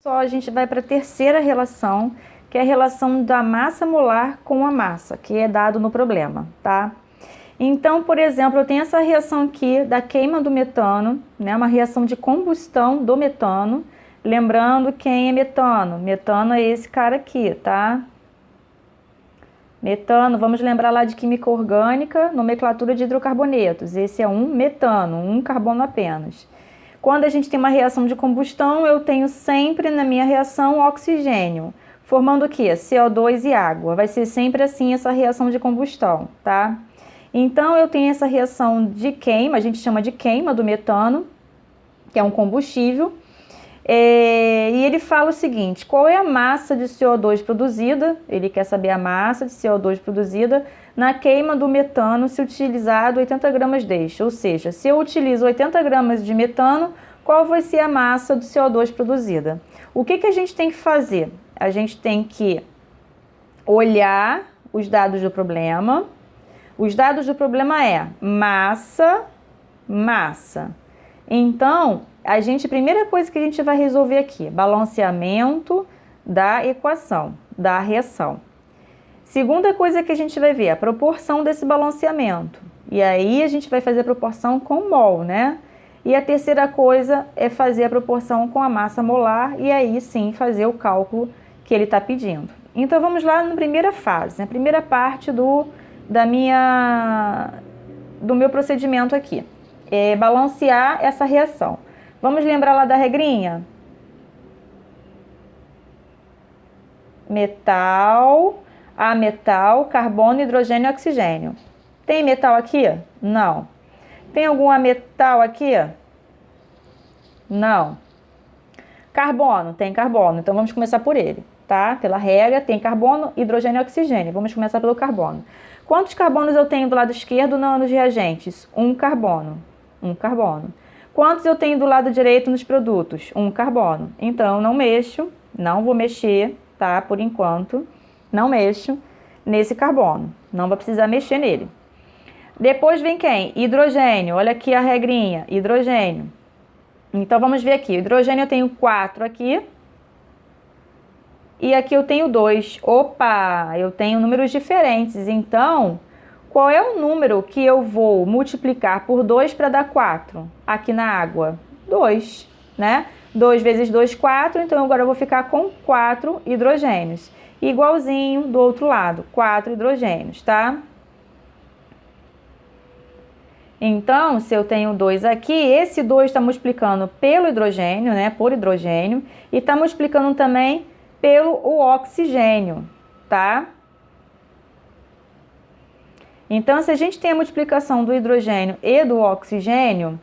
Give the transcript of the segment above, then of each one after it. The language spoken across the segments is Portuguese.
Só a gente vai para a terceira relação, que é a relação da massa molar com a massa, que é dado no problema, tá? Então, por exemplo, eu tenho essa reação aqui da queima do metano, né? Uma reação de combustão do metano. Lembrando quem é metano? Metano é esse cara aqui, tá? Metano, vamos lembrar lá de química orgânica, nomenclatura de hidrocarbonetos. Esse é um metano, um carbono apenas. Quando a gente tem uma reação de combustão, eu tenho sempre na minha reação oxigênio, formando o quê? CO2 e água. Vai ser sempre assim essa reação de combustão, tá? Então, eu tenho essa reação de queima, a gente chama de queima do metano, que é um combustível. E ele fala o seguinte: qual é a massa de CO2 produzida? Ele quer saber a massa de CO2 produzida na queima do metano se utilizado 80 gramas deste. Ou seja, se eu utilizo 80 gramas de metano, qual vai ser a massa do CO2 produzida? O que a gente tem que fazer? A gente tem que olhar os dados do problema. Os dados do problema é massa, massa. Então, primeira coisa que a gente vai resolver aqui, balanceamento da equação, da reação. Segunda coisa que a gente vai ver, a proporção desse balanceamento. E aí a gente vai fazer a proporção com mol, né? E a terceira coisa é fazer a proporção com a massa molar e aí sim fazer o cálculo que ele está pedindo. Então vamos lá na primeira fase, na primeira parte do meu procedimento aqui. É balancear essa reação. Vamos lembrar lá da regrinha? Metal, ametal, carbono, hidrogênio e oxigênio. Tem metal aqui? Não. Tem algum ametal aqui? Não. Carbono? Tem carbono. Então vamos começar por ele, tá? Pela regra, tem carbono, hidrogênio e oxigênio. Vamos começar pelo carbono. Quantos carbonos eu tenho do lado esquerdo nos reagentes? Um carbono. Um carbono. Quantos eu tenho do lado direito nos produtos? Um carbono. Então, não mexo, não vou mexer, tá? Por enquanto, não mexo nesse carbono. Não vai precisar mexer nele. Depois vem quem? Hidrogênio. Olha aqui a regrinha. Hidrogênio. Então, vamos ver aqui. Hidrogênio eu tenho 4 aqui. E aqui eu tenho 2. Opa! Eu tenho números diferentes. Então, qual é o número que eu vou multiplicar por 2 para dar 4 aqui na água? 2, né? 2 vezes 2, 4. Então, agora eu vou ficar com 4 hidrogênios. Igualzinho do outro lado, 4 hidrogênios, tá? Então, se eu tenho 2 aqui, esse 2 está multiplicando pelo hidrogênio, né? Por hidrogênio. E está multiplicando também pelo oxigênio, tá? Então, se a gente tem a multiplicação do hidrogênio e do oxigênio,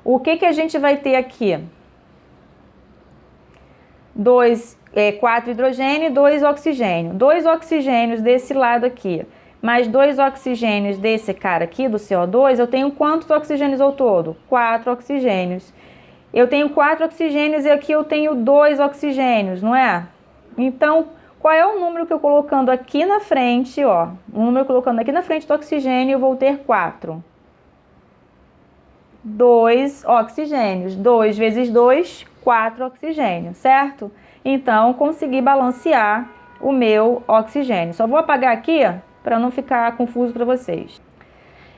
o que a gente vai ter aqui? 4 hidrogênio e 2 oxigênio. 2 oxigênios desse lado aqui, mais 2 oxigênios desse cara aqui, do CO2, eu tenho quantos oxigênios ao todo? 4 oxigênios. Eu tenho 4 oxigênios e aqui eu tenho 2 oxigênios, não é? Então, qual é o número que eu colocando aqui na frente, ó? O número colocando aqui na frente do oxigênio, eu vou ter 4. 2 oxigênios. 2 vezes 2, 4 oxigênios, certo? Então, consegui balancear o meu oxigênio. Só vou apagar aqui, para não ficar confuso para vocês.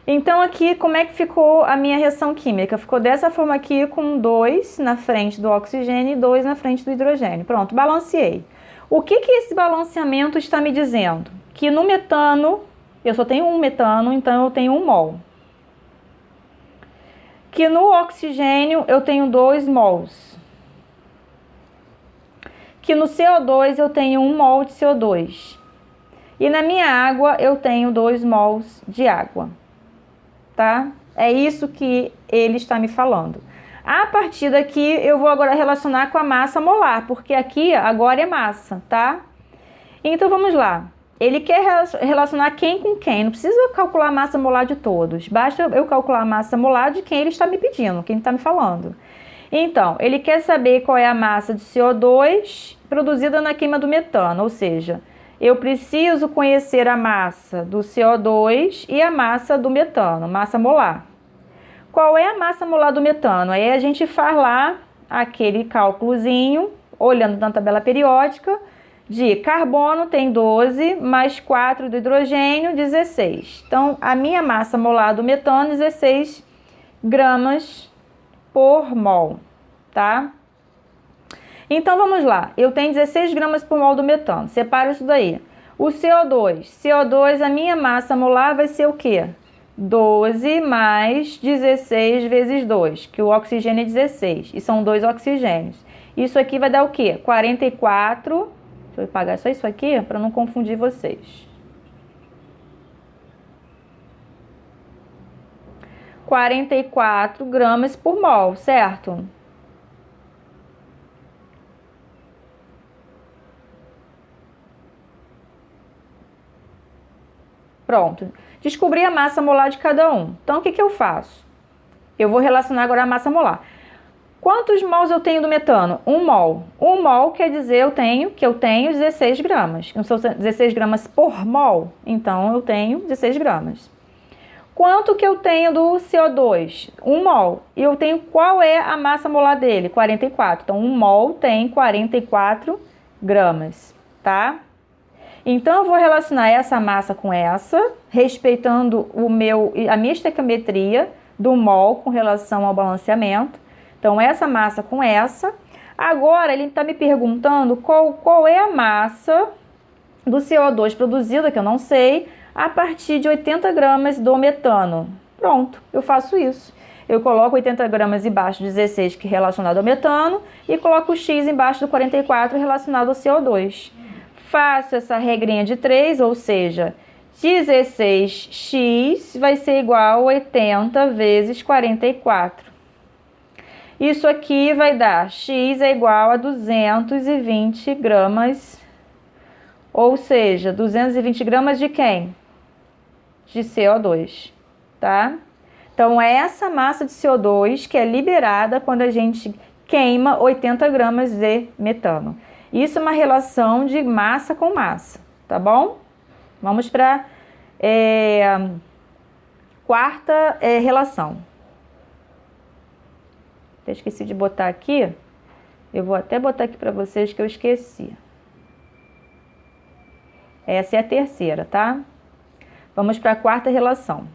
Então, aqui, como é que ficou a minha reação química? Ficou dessa forma aqui, com 2 na frente do oxigênio e 2 na frente do hidrogênio. Pronto, balanceei. O que esse balanceamento está me dizendo? Que no metano, eu só tenho um metano, então eu tenho 1 mol. Que no oxigênio eu tenho 2 mols. Que no CO2 eu tenho 1 mol de CO2. E na minha água eu tenho 2 mols de água. Tá? É isso que ele está me falando. A partir daqui, eu vou agora relacionar com a massa molar, porque aqui agora é massa, tá? Então, vamos lá. Ele quer relacionar quem com quem. Não precisa eu calcular a massa molar de todos. Basta eu calcular a massa molar de quem ele está me pedindo, quem está me falando. Então, ele quer saber qual é a massa de CO2 produzida na queima do metano, ou seja, eu preciso conhecer a massa do CO2 e a massa do metano, massa molar. Qual é a massa molar do metano? Aí a gente faz lá aquele cálculozinho, olhando na tabela periódica, de carbono tem 12, mais 4 do hidrogênio, 16. Então, a minha massa molar do metano, 16 gramas por mol, tá? Então, vamos lá. Eu tenho 16 gramas por mol do metano. Separa isso daí. O CO2. CO2, a minha massa molar vai ser o quê? 12 mais 16 vezes 2, que o oxigênio é 16. E são 2 oxigênios. Isso aqui vai dar o quê? 44. Deixa eu apagar só isso aqui para não confundir vocês. 44 gramas por mol, certo? Pronto. Descobri a massa molar de cada um. Então, o que que eu faço? Eu vou relacionar agora a massa molar. Quantos mols eu tenho do metano? 1 mol. 1 mol quer dizer que eu tenho 16 gramas. Não são 16 gramas por mol? Então, eu tenho 16 gramas. Quanto que eu tenho do CO2? 1 mol. E eu tenho qual é a massa molar dele? 44. Então, 1 mol tem 44 gramas, tá? Então, eu vou relacionar essa massa com essa, respeitando a minha estequiometria do mol com relação ao balanceamento. Então, essa massa com essa. Agora, ele está me perguntando qual é a massa do CO2 produzida, que eu não sei, a partir de 80 gramas do metano. Pronto, eu faço isso. Eu coloco 80 gramas embaixo de 16, que é relacionado ao metano, e coloco o X embaixo do 44, relacionado ao CO2. Faço essa regrinha de 3, ou seja, 16x vai ser igual a 80 vezes 44. Isso aqui vai dar x é igual a 220 gramas, ou seja, 220 gramas de quem? De CO2, tá? Então, é essa massa de CO2 que é liberada quando a gente queima 80 gramas de metano. Isso é uma relação de massa com massa, tá bom? Vamos para a quarta relação. Eu esqueci de botar aqui, eu vou até botar aqui para vocês que eu esqueci. Essa é a terceira, tá? Vamos para a quarta relação.